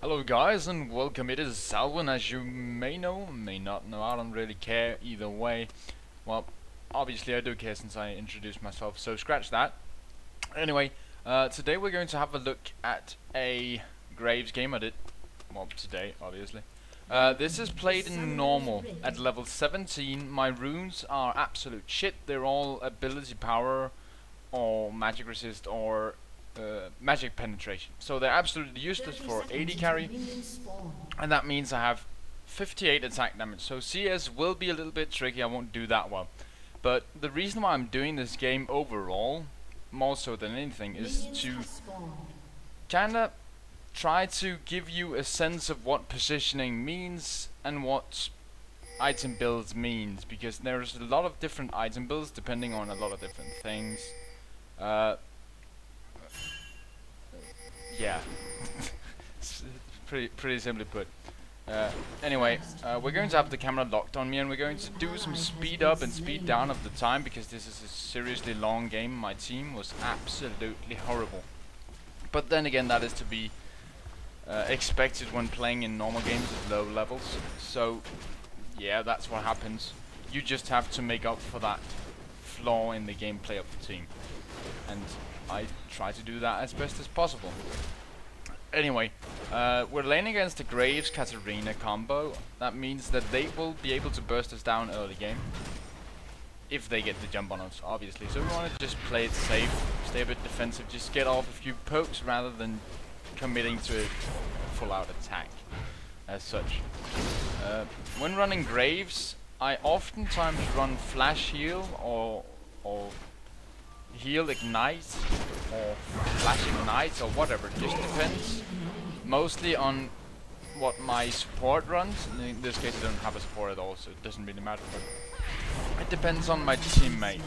Hello guys and welcome, it is Salwyn. As you may know, may not know, I don't really care either way. Well, obviously I do care since I introduced myself, so scratch that. Anyway, today we're going to have a look at a Graves game. Today obviously. This is played in normal at level 17. My runes are absolute shit. They're all ability power or magic resist or magic penetration, so they're absolutely useless for AD carry, and that means I have 58 attack damage. So CS will be a little bit tricky, I won't do that well. But the reason why I'm doing this game overall, more so than anything, is to kinda try to give you a sense of what positioning means and what item builds means, because there's a lot of different item builds depending on a lot of different things. Yeah, pretty simply put. Anyway, we're going to have the camera locked on me, and we're going to do some speed up and speed down of the time, because this is a seriously long game. My team was absolutely horrible, but then again, that is to be expected when playing in normal games at low levels. So yeah, that's what happens. You just have to make up for that flaw in the gameplay of the team, and I try to do that as best as possible. Anyway, we're laning against the Graves Katarina combo. That means that they will be able to burst us down early game if they get the jump on us, obviously. So we want to just play it safe, stay a bit defensive, just get off a few pokes rather than committing to a full-out attack as such. When running Graves, I oftentimes run flash heal or heal ignite or flash ignite or whatever. It just depends mostly on what my support runs. In this case I don't have a support at all, so it doesn't really matter, but it depends on my teammate,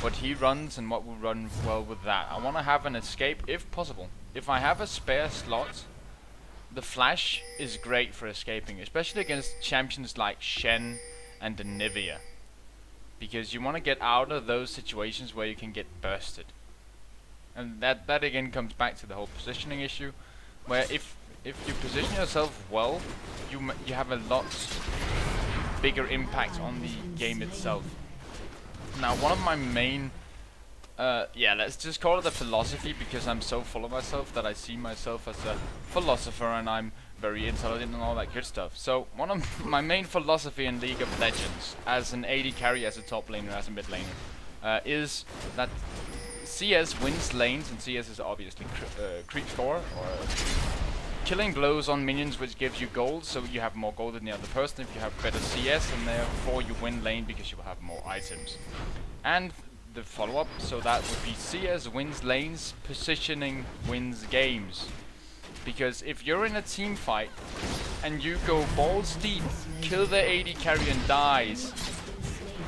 what he runs and what will run well with that. I want to have an escape if possible. If I have a spare slot, the flash is great for escaping, especially against champions like Shen and Nivea, because you want to get out of those situations where you can get bursted. And that again comes back to the whole positioning issue, where if you position yourself well, you have a lot bigger impact on the game itself. Now, one of my main let's just call it a philosophy, because I'm so full of myself that I see myself as a philosopher and I'm very intelligent and all that good stuff. So one of my main philosophy in League of Legends, as an AD carry, as a top laner, as a mid laner, is that CS wins lanes, and CS is obviously creep score, or killing blows on minions, which gives you gold, so you have more gold than the other person if you have better CS, and therefore you win lane because you will have more items. And the follow-up, so that would be CS wins lanes, positioning wins games. Because if you're in a team fight and you go balls deep, kill the AD carry and dies,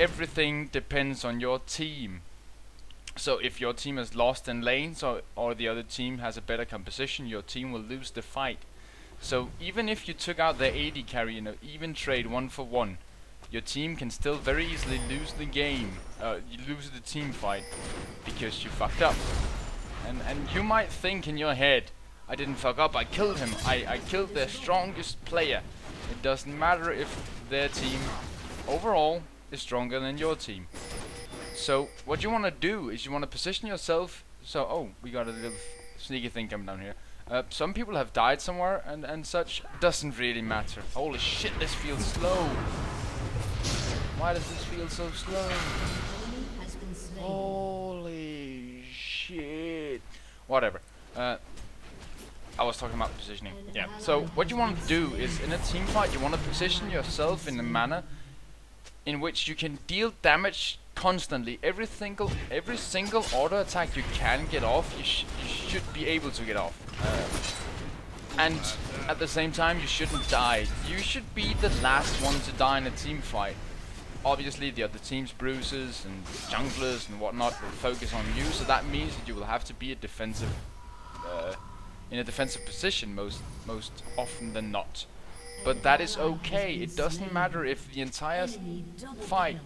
everything depends on your team. So if your team is lost in lanes, or the other team has a better composition, your team will lose the fight. So even if you took out the AD carry in an even trade 1-for-1, your team can still very easily lose the game, you lose the team fight, because you fucked up. And you might think in your head, I didn't fuck up, I killed him, I killed their strongest player. It doesn't matter if their team overall is stronger than your team. So what you want to do is you want to position yourself. So, oh, we got a little sneaky thing coming down here. Some people have died somewhere and such. Doesn't really matter. Holy shit, this feels slow. Why does this feel so slow? Holy shit. Whatever. I was talking about positioning. Yeah. So what you want to do is, in a team fight, you want to position yourself in a manner in which you can deal damage constantly. Every single auto attack you can get off, you should be able to get off. And at the same time, you shouldn't die. You should be the last one to die in a team fight. Obviously, the other team's bruisers and junglers and whatnot will focus on you, so that means that you will have to be a defensive, in a defensive position most often than not. But that is okay. It doesn't matter if the entire fight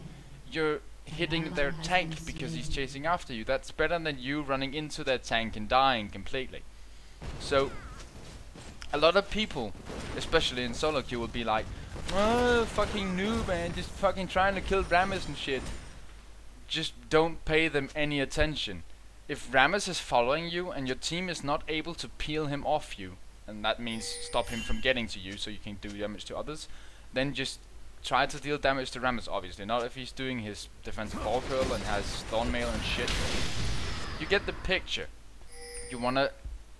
you're hitting their tank because he's chasing after you. That's better than you running into their tank and dying completely. So A lot of people, especially in solo queue, will be like, oh, fucking noob, man, just fucking trying to kill Rammus and shit. Just don't pay them any attention. If Rammus is following you and your team is not able to peel him off you, and that means stop him from getting to you so you can do damage to others, then just try to deal damage to Rammus, obviously. Not if he's doing his defensive ball curl and has thorn mail and shit. You get the picture. You wanna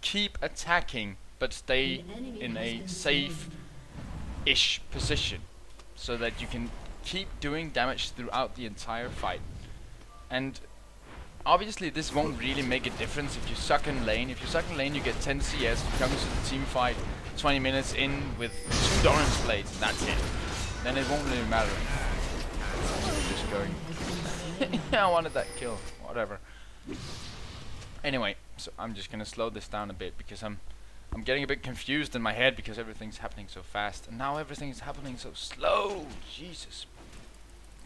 keep attacking, but stay in a safe-ish position, so that you can keep doing damage throughout the entire fight. And obviously this won't really make a difference if you suck in lane. If you suck in lane, you get 10 CS, you come to the team fight 20 minutes in with 2 Doran's blades, and that's it. Then it won't really matter. Just going. Yeah, I wanted that kill. Whatever. Anyway, so I'm just gonna slow this down a bit because I'm getting a bit confused in my head because everything's happening so fast, and now everything is happening so slow. Jesus.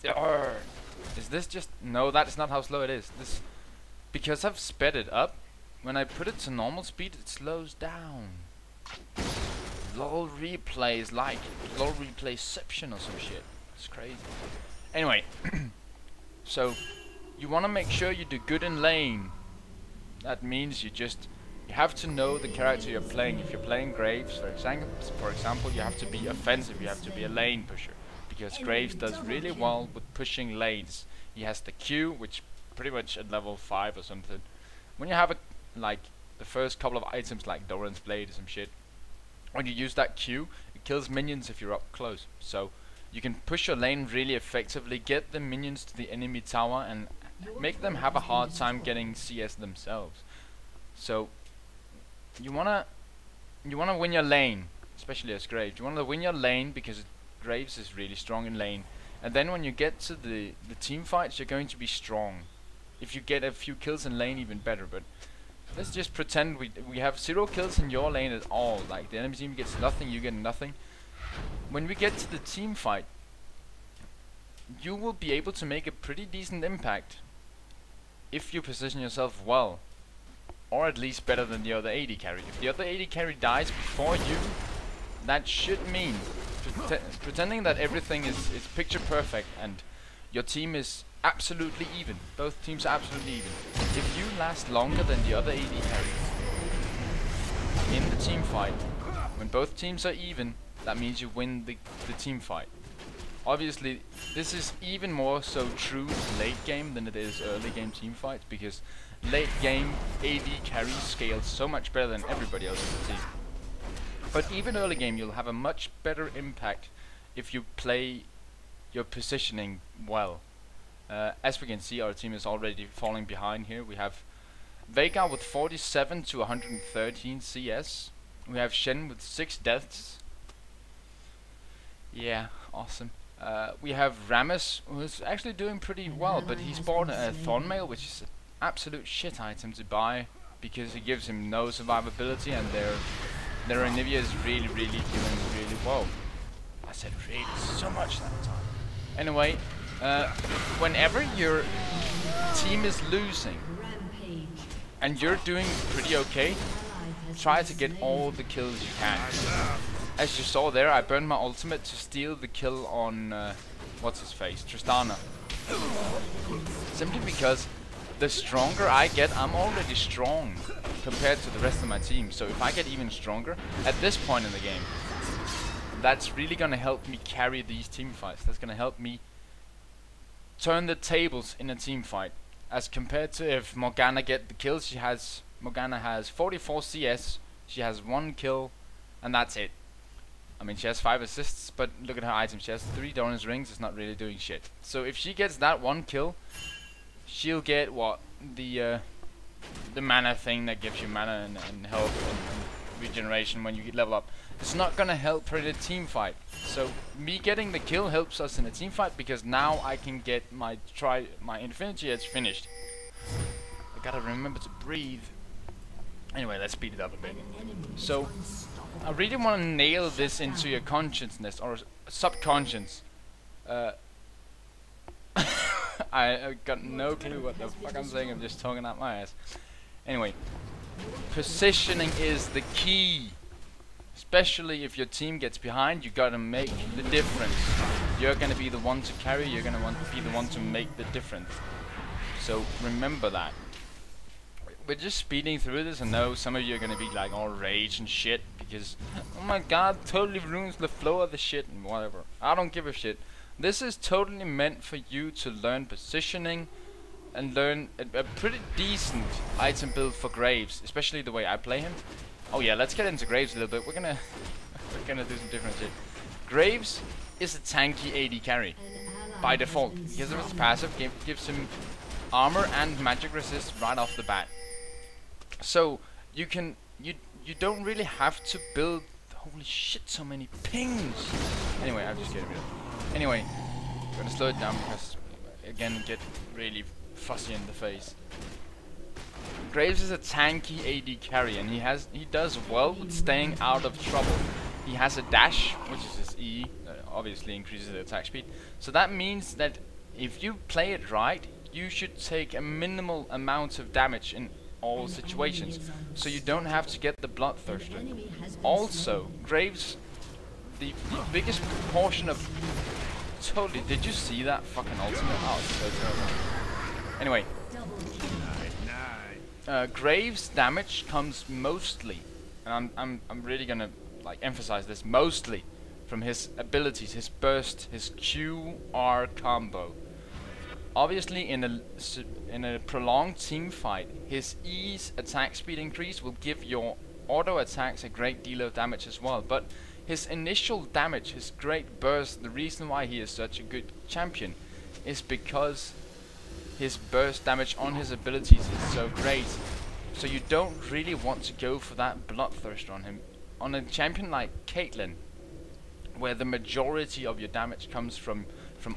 Arrgh. Is this just... No, that is not how slow it is. This... Because I've sped it up, when I put it to normal speed, it slows down. LOL replay is like LOL replayception or some shit. It's crazy. Anyway, so you want to make sure you do good in lane. That means you have to know the character you're playing. If you're playing Graves, for example, you have to be offensive. You have to be a lane pusher, because Graves does really well with pushing lanes. He has the Q, which pretty much at level 5 or something. When you have like the first couple of items like Doran's blade or some shit, when you use that Q, it kills minions if you're up close. So you can push your lane really effectively, get the minions to the enemy tower, and make them have a hard time getting CS themselves. So you wanna win your lane, especially as Graves. You wanna win your lane because Graves is really strong in lane, and then when you get to the team fights, you're going to be strong. If you get a few kills in lane, even better. But let's just pretend we have 0 kills in your lane at all. Like the enemy team gets nothing, you get nothing. When we get to the team fight, you will be able to make a pretty decent impact if you position yourself well, or at least better than the other AD carry. If the other AD carry dies before you, that should mean pretending that everything is picture perfect and your team is absolutely even. Both teams are absolutely even. If you last longer than the other AD carries in the team fight, when both teams are even, that means you win the team fight. Obviously, this is even more so true late game than it is early game team fights, because late game AD carry scales so much better than everybody else in the team. But even early game, you'll have a much better impact if you play your positioning well. As we can see, our team is already falling behind here. We have Veigar with 47 to 113 CS. We have Shen with 6 deaths. Yeah, awesome. We have Rammus, who's actually doing pretty well, but he's bought a Thorn Mail, which is an absolute shit item to buy, because it gives him no survivability, and their Anivia is really doing really well. I said really so much that time. Anyway, whenever your team is losing and you're doing pretty okay, try to get all the kills you can. As you saw there, I burned my ultimate to steal the kill on what's his face, Tristana. Simply because the stronger I get, I'm already strong compared to the rest of my team. So if I get even stronger at this point in the game, that's really gonna help me carry these team fights. That's gonna help me turn the tables in a team fight. As compared to if Morgana get the kills, Morgana has 44 CS, she has 1 kill, and that's it. I mean, she has 5 assists, but look at her items. She has 3 Doran's rings, it's not really doing shit. So if she gets that 1 kill, she'll get what? The mana thing that gives you mana and health and regeneration when you get level up. It's not gonna help her in a team fight. So me getting the kill helps us in a team fight, because now I can get my Infinity Edge finished. I gotta remember to breathe. Anyway, let's speed it up a bit. So I really want to nail this into your consciousness or subconscious. I got no clue what the fuck I'm saying. I'm just talking out my ass. Anyway, positioning is the key. especially if your team gets behind, you gotta make the difference. You're gonna be the one to carry, you're gonna want to be the one to make the difference. So remember that. We're just speeding through this. I know some of you are gonna be like all rage and shit because, oh my god, totally ruins the flow of the shit and whatever. I don't give a shit. This is totally meant for you to learn positioning and learn a pretty decent item build for Graves, especially the way I play him. Oh yeah, let's get into Graves a little bit. We're gonna do some different shit. Graves is a tanky AD carry by default because of its passive. Gives him armor and magic resist right off the bat. So you don't really have to build. Holy shit, so many pings. Anyway, I'm just getting rid of it. Anyway, I'm gonna slow it down because again get really fussy in the face. Graves is a tanky AD carry and he does well with staying out of trouble. He has a dash, which is his E, obviously increases the attack speed. So that means that if you play it right, you should take a minimal amount of damage in all situations, so you don't have to get the Bloodthirster. Also, Graves, the biggest portion of... Totally, did you see that fucking ultimate? Oh, it's so terrible. Anyway, Graves' damage comes mostly, and I'm really gonna like emphasize this, mostly from his abilities, his burst, his QR combo. Obviously, in a prolonged team fight, his E's attack speed increase will give your auto attacks a great deal of damage as well. But his initial damage, his great burst, the reason why he is such a good champion is because his burst damage on his abilities is so great. So you don't really want to go for that Bloodthirster on him. On a champion like Caitlyn, where the majority of your damage comes from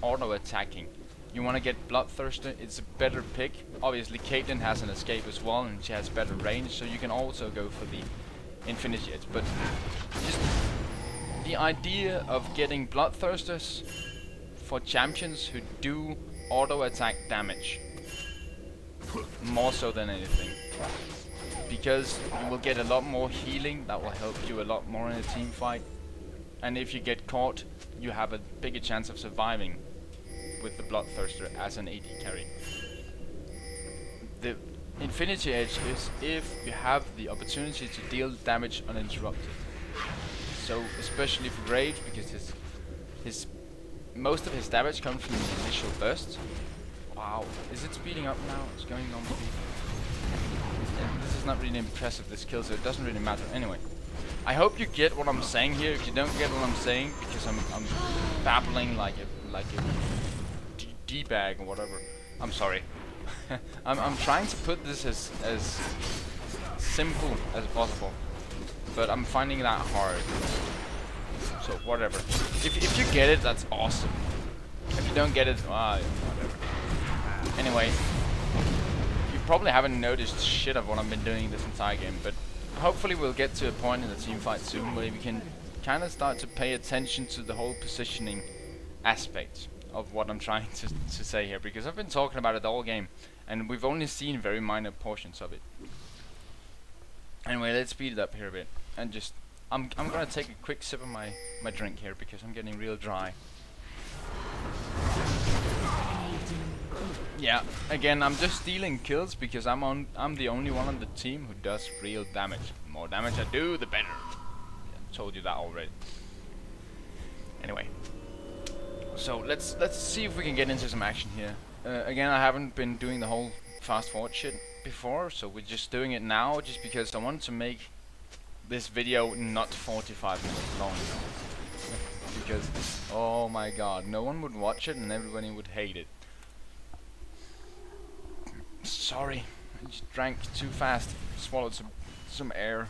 auto attacking, you want to get Bloodthirster. It's a better pick. Obviously Caitlyn has an escape as well and she has better range, so you can also go for the Infinity Edge. But just the idea of getting Bloodthirsters for champions who do auto attack damage more so than anything, because you will get a lot more healing that will help you a lot more in a team fight, and if you get caught you have a bigger chance of surviving with the Bloodthirster as an AD carry. The Infinity Edge is if you have the opportunity to deal damage uninterrupted. So especially for Graves, because his most of his damage comes from the initial burst. Wow, is it speeding up now? It's going on speed. This is not really impressive, this kill, so it doesn't really matter. Anyway, I hope you get what I'm saying here. If you don't get what I'm saying, because I'm babbling like a D-bag or whatever, I'm sorry. I'm trying to put this as simple as possible, but I'm finding that hard. So whatever. If you get it, that's awesome. If you don't get it, whatever. Anyway, you probably haven't noticed shit of what I've been doing this entire game, but hopefully we'll get to a point in the team fight soon where we can kind of start to pay attention to the whole positioning aspect of what I'm trying to say here, because I've been talking about it all game and we've only seen very minor portions of it. Anyway, let's speed it up here a bit and just I'm gonna take a quick sip of my drink here because I'm getting real dry. Yeah, again, I'm just stealing kills because I'm the only one on the team who does real damage. The more damage I do, the better. I told you that already. Anyway, so let's see if we can get into some action here. Again, I haven't been doing the whole fast forward shit before, so we're just doing it now just because I wanted to make this video not 45 minutes long. Because, oh my god, no one would watch it and everybody would hate it. Sorry, I just drank too fast, swallowed some air.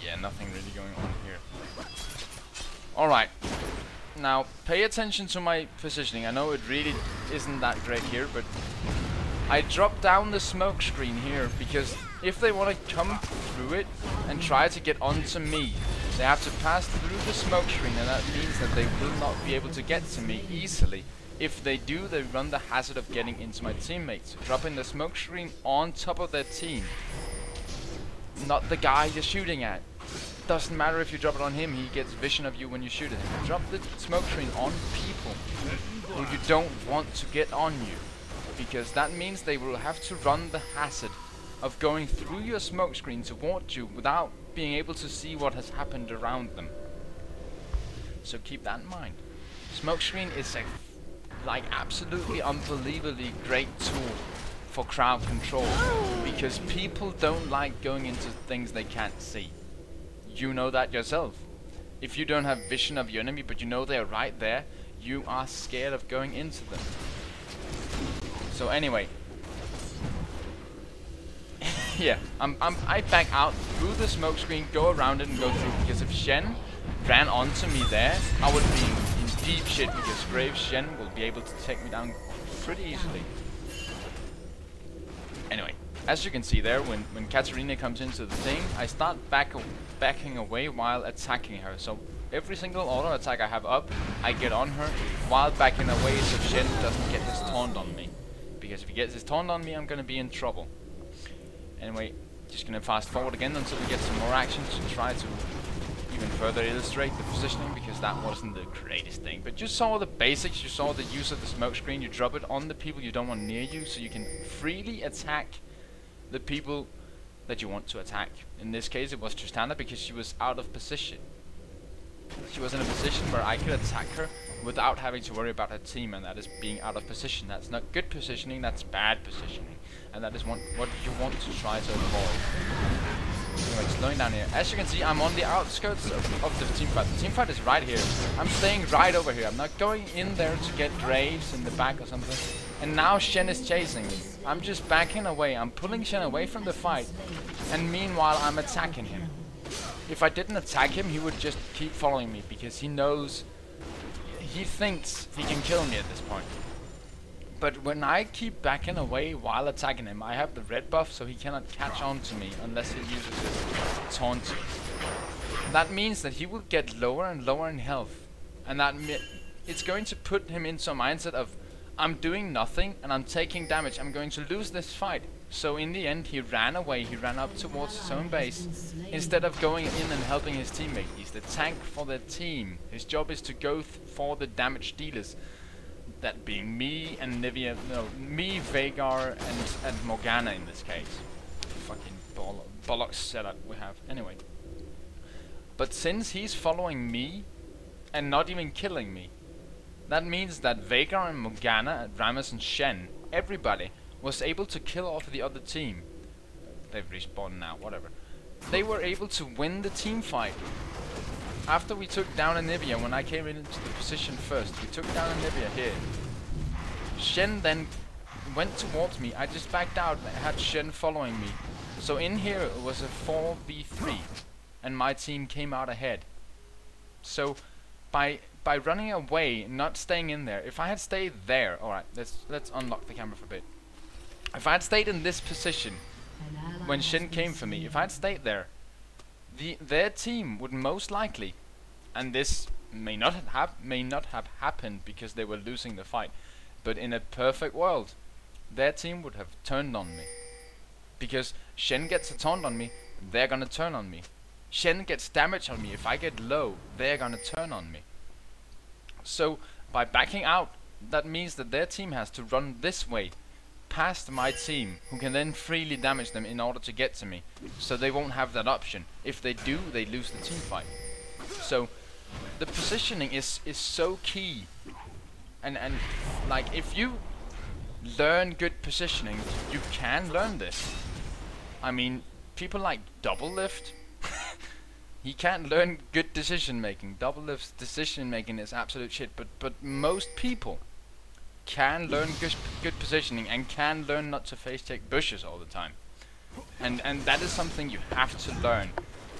Yeah, nothing really going on here. Alright, now pay attention to my positioning. I know it really isn't that great here, but I dropped down the smoke screen here because if they want to come through it and try to get onto me, they have to pass through the smoke screen, and that means that they will not be able to get to me easily. If they do, they run the hazard of getting into my teammates, dropping the smoke screen on top of their team, not the guy you're shooting at. Doesn't matter if you drop it on him, he gets vision of you when you shoot at him. Drop the smoke screen on people who you don't want to get on you, because that means they will have to run the hazard of going through your smoke screen towards you without being able to see what has happened around them. So keep that in mind. Smokescreen is a like absolutely unbelievably great tool for crowd control, because people don't like going into things they can't see. You know that yourself. If you don't have vision of your enemy but you know they're right there, you are scared of going into them. So anyway, yeah, I back out through the smoke screen, go around it and go through, because if Shen ran onto me there, I would be in deep shit, because Grave Shen will be able to take me down pretty easily. Anyway, as you can see there, when Katarina comes into the thing, I start backing away while attacking her. So every single auto attack I have up, I get on her while backing away so Shen doesn't get his taunt on me. Because if he gets his taunt on me, I'm gonna be in trouble. Anyway, just gonna fast forward again until we get some more action to try to even further illustrate the positioning, because that wasn't the greatest thing. But you saw the basics, you saw the use of the smoke screen, you drop it on the people you don't want near you so you can freely attack the people that you want to attack. In this case it was Tristana, because she was out of position. She was in a position where I could attack her without having to worry about her team, and that is being out of position. That's not good positioning, that's bad positioning. And that is what you want to try to avoid. Anyway, slowing down here. As you can see, I'm on the outskirts of the team fight. The team fight is right here. I'm staying right over here. I'm not going in there to get Graves in the back or something. And now Shen is chasing me. I'm just backing away. I'm pulling Shen away from the fight. And meanwhile, I'm attacking him. If I didn't attack him, he would just keep following me, because he knows, he thinks he can kill me at this point. But when I keep backing away while attacking him, I have the red buff, so he cannot catch on to me unless he uses his taunt. That means that he will get lower and lower in health, and that it's going to put him into a mindset of, I'm doing nothing and I'm taking damage, I'm going to lose this fight. So in the end he ran away, he ran up towards his own base instead of going in and helping his teammate. He's the tank for the team. His job is to go for the damage dealers. That being me and Nivea, no, me, Veigar and Morgana in this case. Fucking bollocks setup we have. Anyway. But since he's following me and not even killing me, that means that Veigar and Morgana, Rammus and Shen, everybody was able to kill off the other team. They've respawned now, whatever. They were able to win the team fight. After we took down Anivia, when I came into the position first, we took down Anivia here. Shen then went towards me. I just backed out and had Shen following me. So in here it was a 4v3 and my team came out ahead. So by running away, not staying in there, if I had stayed there, alright, let's unlock the camera for a bit. If I had stayed in this position when Shen came for me, if I had stayed there, their team would most likely, and this may not have happened because they were losing the fight, but in a perfect world, their team would have turned on me. Because Shen gets a taunt on me, they're gonna turn on me. Shen gets damage on me, if I get low, they're gonna turn on me. So by backing out, that means that their team has to run this way, past my team, who can then freely damage them in order to get to me. So they won't have that option. If they do, they lose the team fight. So the positioning is so key. And like, if you learn good positioning, you can learn this. I mean, people like Doublelift, he can't learn good decision making. Doublelift's decision making is absolute shit, but most people can learn good positioning and can learn not to face check bushes all the time. And that is something you have to learn.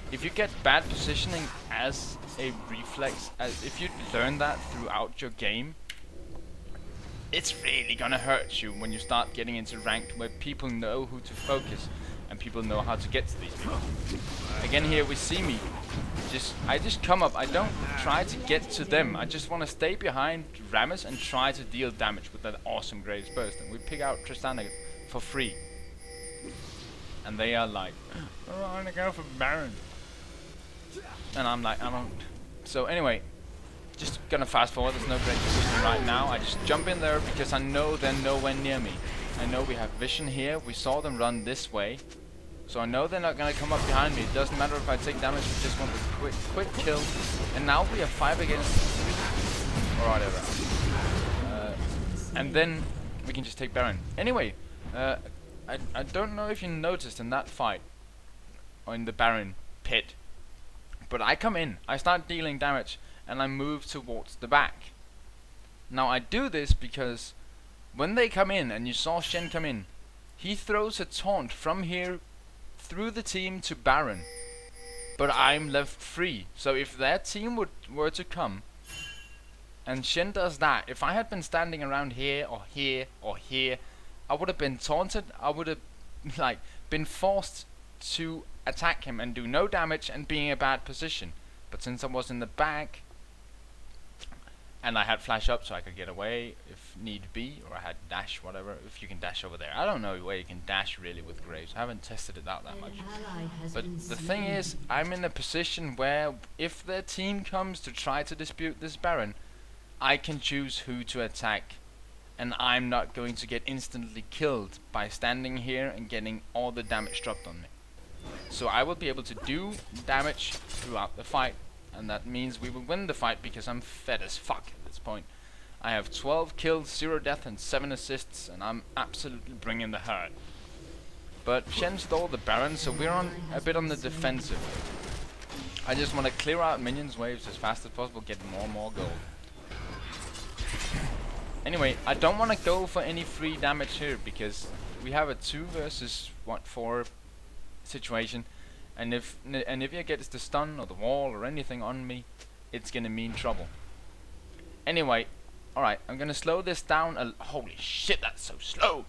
If you get bad positioning as a reflex, if you learn that throughout your game, it's really gonna hurt you when you start getting into ranked where people know who to focus and people know how to get to these people. Again, here we see me. I just come up. I don't try to get to them. I just want to stay behind Rammus and try to deal damage with that awesome Graves Burst. And we pick out Tristana for free. And they are like, oh, I'm gonna go for Baron. And I'm like, I don't. So anyway, just gonna fast forward. There's no great position right now. I just jump in there because I know they're nowhere near me. I know we have vision here. We saw them run this way. So I know they're not gonna come up behind me. It doesn't matter if I take damage, we just want a quick kill. And now we have 5 against 3. Or whatever. And then we can just take Baron. Anyway, I don't know if you noticed in that fight, or in the Baron pit, but I come in, I start dealing damage, and I move towards the back. Now I do this because when they come in, and you saw Shen come in, he throws a taunt from here through the team to Baron, but I'm left free. So if their team were to come, and Shen does that, if I had been standing around here or here or here, I would have been taunted. I would have like been forced to attack him and do no damage and be in a bad position. But since I was in the back and I had flash up so I could get away if need be, or I had dash, whatever, if you can dash over there. I don't know where you can dash really with Graves. I haven't tested it out that much. But the thing is, I'm in a position where if their team comes to try to dispute this Baron, I can choose who to attack, and I'm not going to get instantly killed by standing here and getting all the damage dropped on me. So I will be able to do damage throughout the fight, and that means we will win the fight because I'm fed as fuck at this point. I have 12 kills, 0 death and 7 assists, and I'm absolutely bringing the hurt. But Shen stole the Baron, so we're on a bit on the defensive. I just want to clear out minions waves as fast as possible, get more and more gold. Anyway, I don't want to go for any free damage here because we have a 2 versus 4 situation, and if he gets the stun or the wall or anything on me, it's gonna mean trouble. Anyway, alright, I'm gonna slow this down. Holy shit, that's so slow.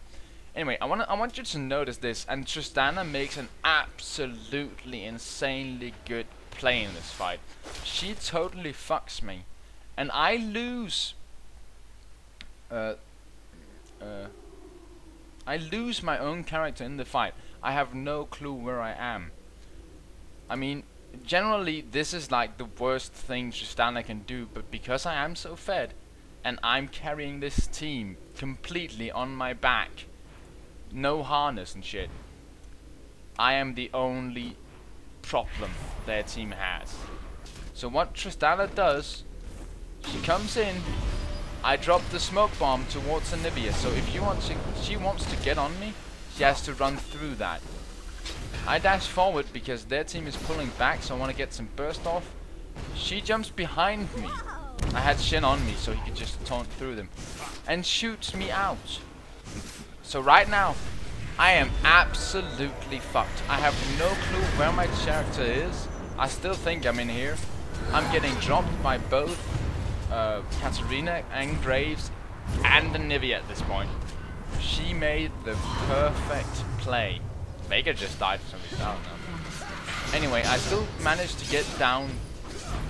Anyway, I want you to notice this, and Tristana makes an absolutely insanely good play in this fight. She totally fucks me, and I lose. I lose my own character in the fight. I have no clue where I am. I mean, generally this is like the worst thing Tristana can do, but because I am so fed and I'm carrying this team completely on my back, no harness and shit, I am the only problem their team has. So what Tristana does, she comes in, I drop the smoke bomb towards Anivia, so if she wants to get on me, she has to run through that. I dash forward because their team is pulling back, so I want to get some burst off. She jumps behind me. I had Shen on me, so he could just taunt through them, and shoots me out. So right now, I am absolutely fucked. I have no clue where my character is. I still think I'm in here. I'm getting dropped by both Katarina and Graves and Anivia at this point. She made the perfect play. Vega just died for some reason, I don't know. Anyway, I still managed to get down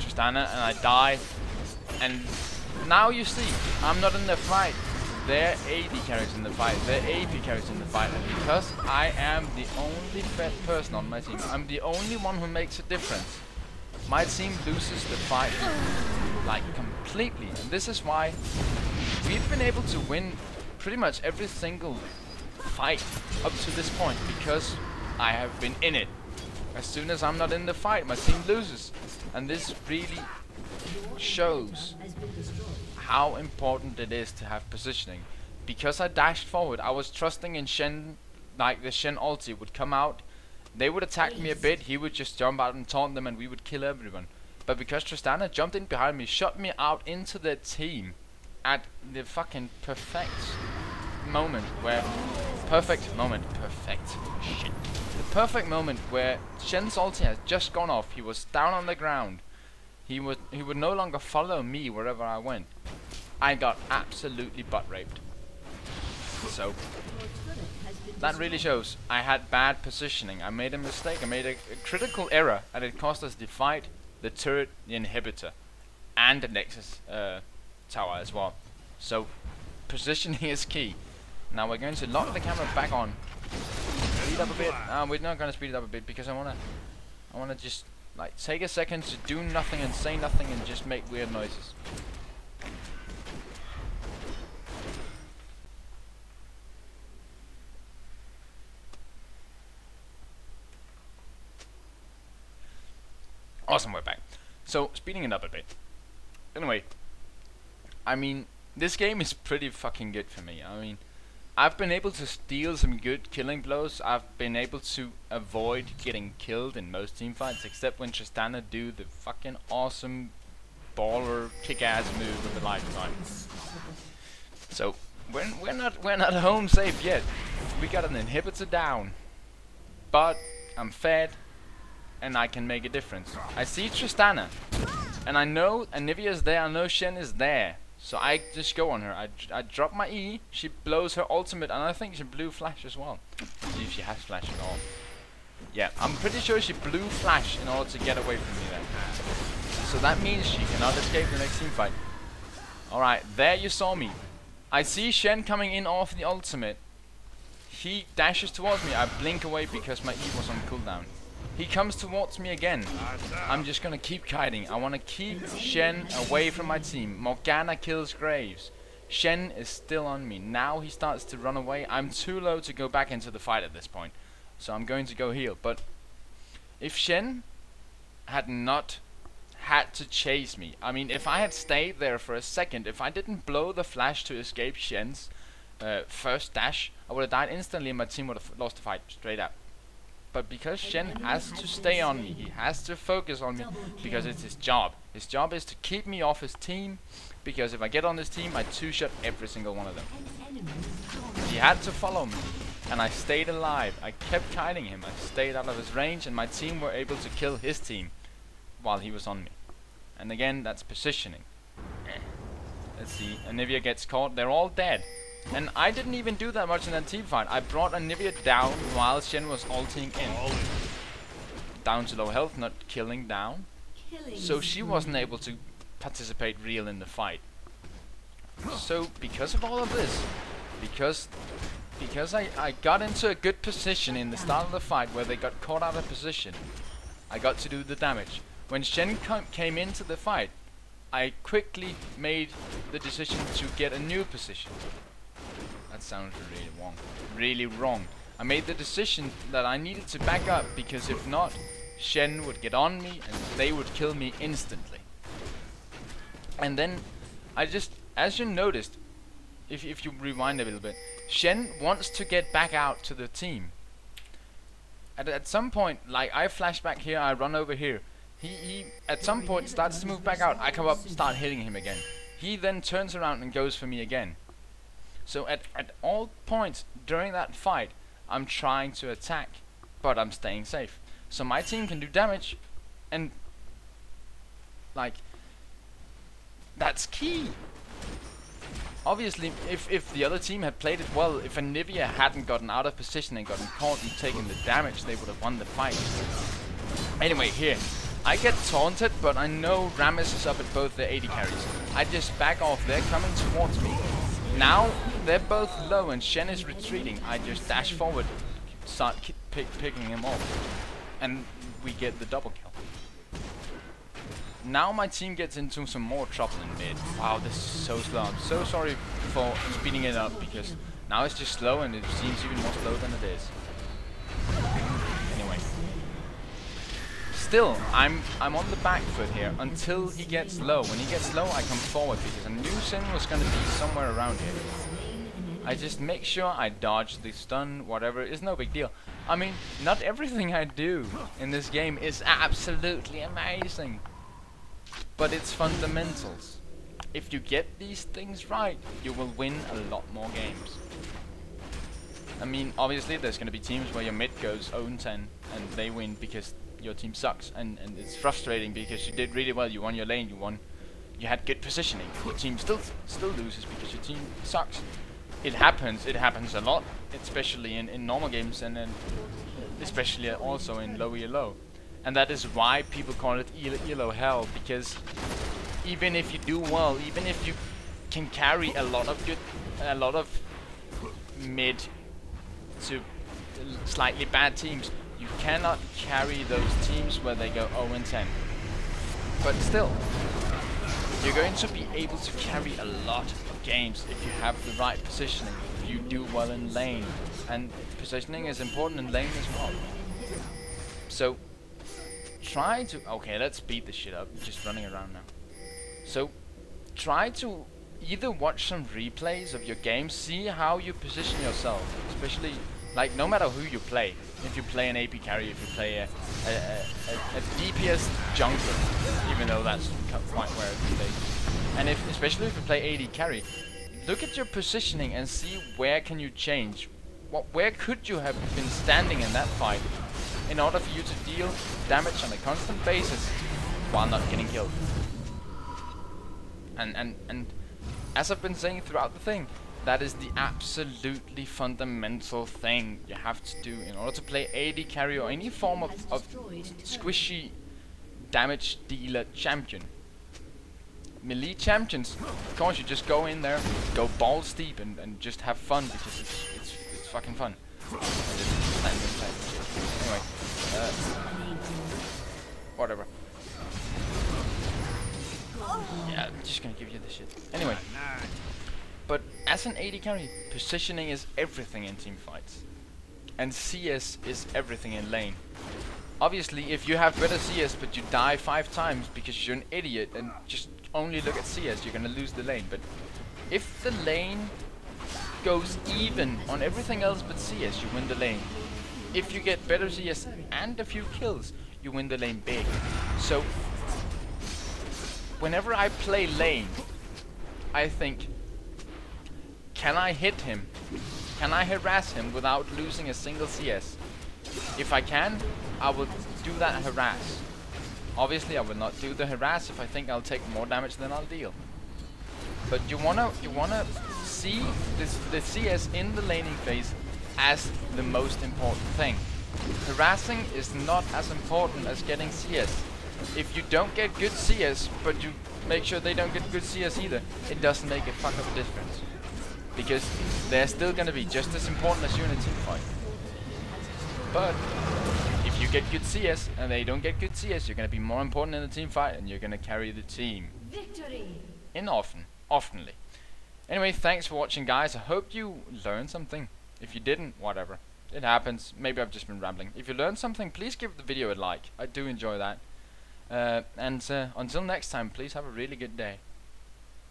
Tristana and I die. And now you see, I'm not in the fight. They're AD carries in the fight, they're AP carries in the fight, and because I am the only fed person on my team, I'm the only one who makes a difference, my team loses the fight like completely. And this is why we've been able to win pretty much every single fight up to this point, because I have been in it. As soon as I'm not in the fight, my team loses, and this really shows how important it is to have positioning. Because I dashed forward, I was trusting in Shen, like the Shen ulti would come out, they would attack me a bit, he would just jump out and taunt them and we would kill everyone. But because Tristana jumped in behind me, shot me out into their team at the fucking perfect moment where the perfect moment where Shen's ulti has just gone off, he was down on the ground, he would no longer follow me wherever I went. I got absolutely butt raped. So that really shows I had bad positioning. I made a mistake, I made a critical error, and it cost us the fight, the turret, the inhibitor, and the Nexus tower as well. So positioning is key. Now we're going to lock the camera back on. Speed up a bit. We're not going to speed it up a bit because I wanna just Like, take a second to do nothing and say nothing and just make weird noises. Awesome, we're back. So, speeding it up a bit. Anyway, I mean, this game is pretty fucking good for me. I mean, I've been able to steal some good killing blows. I've been able to avoid getting killed in most team fights, except when Tristana do the fucking awesome baller kick-ass move of a lifetime. So we're not home safe yet. We got an inhibitor down, but I'm fed, and I can make a difference. I see Tristana, and I know Anivia's there. I know Shen is there. So I just go on her. I drop my E. She blows her ultimate, and I think she blew flash as well. See if she has flash at all. Yeah, I'm pretty sure she blew flash in order to get away from me then. So that means she cannot escape the next team fight. Alright, there you saw me. I see Shen coming in off the ultimate. He dashes towards me. I blink away because my E was on cooldown. He comes towards me again. I'm just gonna keep kiting. I wanna keep Shen away from my team. Morgana kills Graves. Shen is still on me. Now he starts to run away. I'm too low to go back into the fight at this point. So I'm going to go heal. But if Shen had not had to chase me, I mean, if I had stayed there for a second, if I didn't blow the flash to escape Shen's first dash, I would have died instantly and my team would have lost the fight straight up. But because Shen has to stay on me, he has to focus on me because it's his job. His job is to keep me off his team, because if I get on this team, I two-shot every single one of them. He had to follow me, and I stayed alive. I kept kiting him. I stayed out of his range, and my team were able to kill his team while he was on me. And again, that's positioning. Let's see, Anivia gets caught. They're all dead. And I didn't even do that much in that team fight. I brought Anivia down while Shen was ulting in. Down to low health, not killing down. So she wasn't able to participate real in the fight. So because of all of this, because I got into a good position in the start of the fight where they got caught out of position, I got to do the damage. When Shen came into the fight, I quickly made the decision to get a new position. That sounds really wrong. I made the decision that I needed to back up, because if not, Shen would get on me and they would kill me instantly. And then I just, as you noticed, if you rewind a little bit, Shen wants to get back out to the team. At some point, like, I flash back here, I run over here. He at some point starts to move back out. I come up, start hitting him again. He then turns around and goes for me again. So at all points during that fight, I'm trying to attack, but I'm staying safe. So my team can do damage, and like, that's key. Obviously, if the other team had played it well, if Anivia hadn't gotten out of position and gotten caught and taken the damage, they would have won the fight. Anyway, here, I get taunted, but I know Rammus is up at both their 80 carries. I just back off, they're coming towards me. Now, they're both low and Shen is retreating. I just dash forward, start picking him off, and we get the double kill. Now my team gets into some more trouble in mid. Wow, this is so slow. I'm so sorry for speeding it up, because now it's just slow and it seems even more slow than it is. Anyway. Still, I'm on the back foot here until he gets low. When he gets low, I come forward because I knew Sin was going to be somewhere around here. I just make sure I dodge the stun, whatever. It's no big deal. I mean, not everything I do in this game is absolutely amazing, but it's fundamentals. If you get these things right, you will win a lot more games. I mean, obviously there's going to be teams where your mid goes 0-10 and they win because your team sucks, and it's frustrating because you did really well, you won your lane, you had good positioning. Your team still loses because your team sucks. It happens a lot, especially in normal games, and then especially also in low ELO. And that is why people call it ELO hell, because even if you do well, even if you can carry a lot of mid to slightly bad teams, You cannot carry those teams where they go 0-10. But still, you're going to be able to carry a lot of games if you have the right positioning, if you do well in lane. And positioning is important in lane as well. So, try to... Okay, let's speed this shit up. Just running around now. So, try to either watch some replays of your game, see how you position yourself, especially, like, no matter who you play. If you play an AP carry, if you play a DPS jungler, even though that's quite rare these days. And especially if you play AD carry, look at your positioning and see where can you change. Where could you have been standing in that fight in order for you to deal damage on a constant basis while not getting killed. And as I've been saying throughout the thing, that is the absolutely fundamental thing you have to do in order to play AD carry or any form of squishy damage dealer champion. Melee champions, of course, you just go in there, go balls deep, and just have fun because it's fucking fun. Anyway, whatever. Yeah, I'm just gonna give you this shit. Anyway, but as an AD carry, positioning is everything in team fights, and CS is everything in lane. Obviously, if you have better CS but you die 5 times because you're an idiot and just only look at CS, you're gonna lose the lane. But if the lane goes even on everything else but CS, you win the lane. If you get better CS and a few kills, you win the lane big. So whenever I play lane, I think, can I hit him? Can I harass him without losing a single CS? If I can, I will do that harass. Obviously I will not do the harass if I think I'll take more damage than I'll deal. But you wanna see the CS in the laning phase as the most important thing. Harassing is not as important as getting CS. If you don't get good CS, but you make sure they don't get good CS either, it doesn't make a fuck of a difference. Because they're still gonna be just as important as you in a team fight. But if you get good CS and they don't get good CS, you're gonna be more important in the team fight and you're gonna carry the team. Victory! Oftenly. Anyway, thanks for watching, guys. I hope you learned something. If you didn't, whatever. It happens. Maybe I've just been rambling. If you learned something, please give the video a like. I do enjoy that. Until next time, please have a really good day.